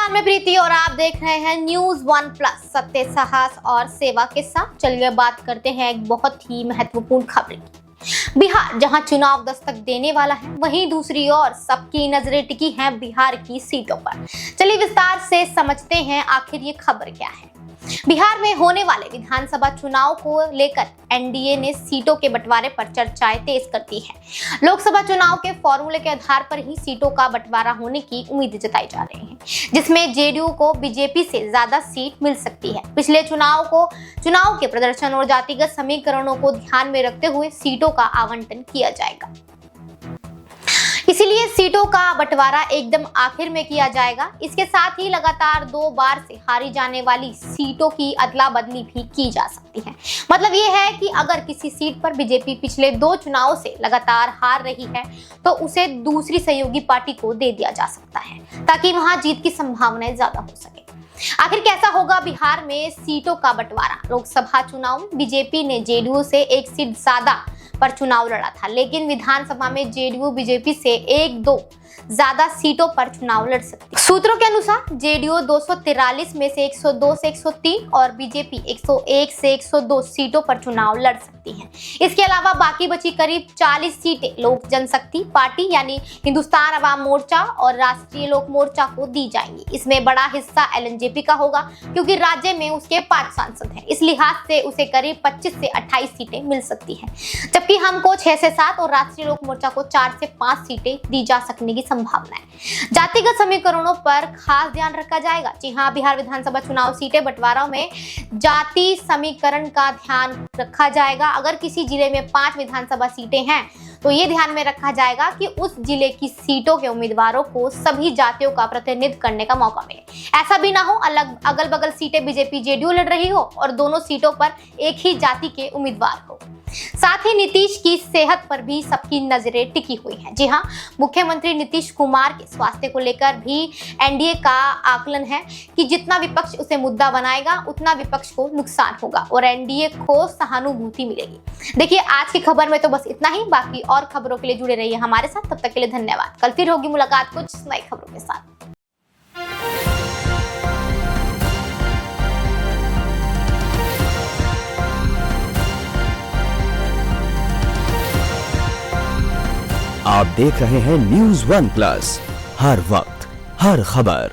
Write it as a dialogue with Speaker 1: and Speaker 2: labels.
Speaker 1: नमस्कार, मैं प्रीति और आप देख रहे हैं न्यूज वन प्लस। सत्य, साहस और सेवा के साथ चलिए बात करते हैं एक बहुत ही महत्वपूर्ण खबर की। बिहार जहां चुनाव दस्तक देने वाला है, वहीं दूसरी ओर सबकी नजरें टिकी हैं बिहार की सीटों पर। चलिए विस्तार से समझते हैं आखिर ये खबर क्या है। बिहार में होने वाले विधानसभा चुनाव को लेकर एनडीए ने सीटों के बंटवारे पर चर्चाएं तेज कर दी है। लोकसभा चुनाव के फॉर्मूले के आधार पर ही सीटों का बंटवारा होने की उम्मीद जताई जा रही है, जिसमें जेडीयू को बीजेपी से ज्यादा सीट मिल सकती है। पिछले चुनाव के प्रदर्शन और जातिगत समीकरणों को ध्यान में रखते हुए सीटों का आवंटन किया जाएगा। इसीलिए सीटों का बंटवारा एकदम आखिर में किया जाएगा। इसके साथ ही लगातार 2 बार से हारी जाने वाली सीटों की अदला बदली भी की जा सकती है। मतलब ये है कि अगर किसी सीट पर बीजेपी पिछले 2 चुनाव से लगातार हार रही है तो उसे दूसरी सहयोगी पार्टी को दे दिया जा सकता है, ताकि वहां जीत की संभावनाएं ज्यादा हो सके। आखिर कैसा होगा बिहार में सीटों का बंटवारा? लोकसभा चुनाव में बीजेपी ने जेडीयू से 1 सीट ज्यादा पर चुनाव लड़ा था, लेकिन विधानसभा में जेडीयू बीजेपी से 1-2 ज्यादा सीटों पर चुनाव लड़ सकती है। सूत्रों के अनुसार जेडीयू 243 में से 102 से 103 और बीजेपी 101 से 102 सीटों पर चुनाव लड़ सकती है। इसके अलावा बाकी बची करीब 40 सीटें लोक जनशक्ति पार्टी यानी हिंदुस्तान अवाम मोर्चा और राष्ट्रीय लोक मोर्चा को दी जाएंगी। इसमें बड़ा हिस्सा एलजेपी का होगा, क्योंकि राज्य में उसके 5 सांसद हैं। इस लिहाज से उसे करीब 25 से 28 सीटें मिल सकती हैं, जबकि हमको 6 से 7 और राष्ट्रीय लोक मोर्चा को 4 से 5 सीटें दी जा सकने की संभावना है। जातिगत समीकरणों पर खास ध्यान रखा जाएगा। जी हाँ, बिहार विधानसभा चुनाव सीटें बंटवारा में जाति समीकरण का ध्यान रखा जाएगा। अगर किसी जिले में 5 विधानसभा सीटें हैं तो ये ध्यान में रखा जाएगा कि उस जिले की सीटों के उम्मीदवारों को सभी जातियों का प्रतिनिधित्व करने का मौका मिले। ऐसा भी ना हो अगल बगल सीटें बीजेपी जेडीयू लड़ रही हो और दोनों सीटों पर एक ही जाति के उम्मीदवार हो। साथ ही नीतीश की सेहत पर भी सबकी नजरें टिकी हुई हैं। जी हाँ, मुख्यमंत्री नीतीश कुमार के स्वास्थ्य को लेकर भी एनडीए का आकलन है कि जितना विपक्ष उसे मुद्दा बनाएगा उतना विपक्ष को नुकसान होगा और एनडीए को सहानुभूति मिलेगी। देखिए, आज की खबर में तो बस इतना ही। बाकी और खबरों के लिए जुड़े रहिए हमारे साथ। तब तक के लिए धन्यवाद। कल फिर होगी मुलाकात कुछ नई खबरों के साथ।
Speaker 2: आप देख रहे हैं न्यूज वन प्लस, हर वक्त हर खबर।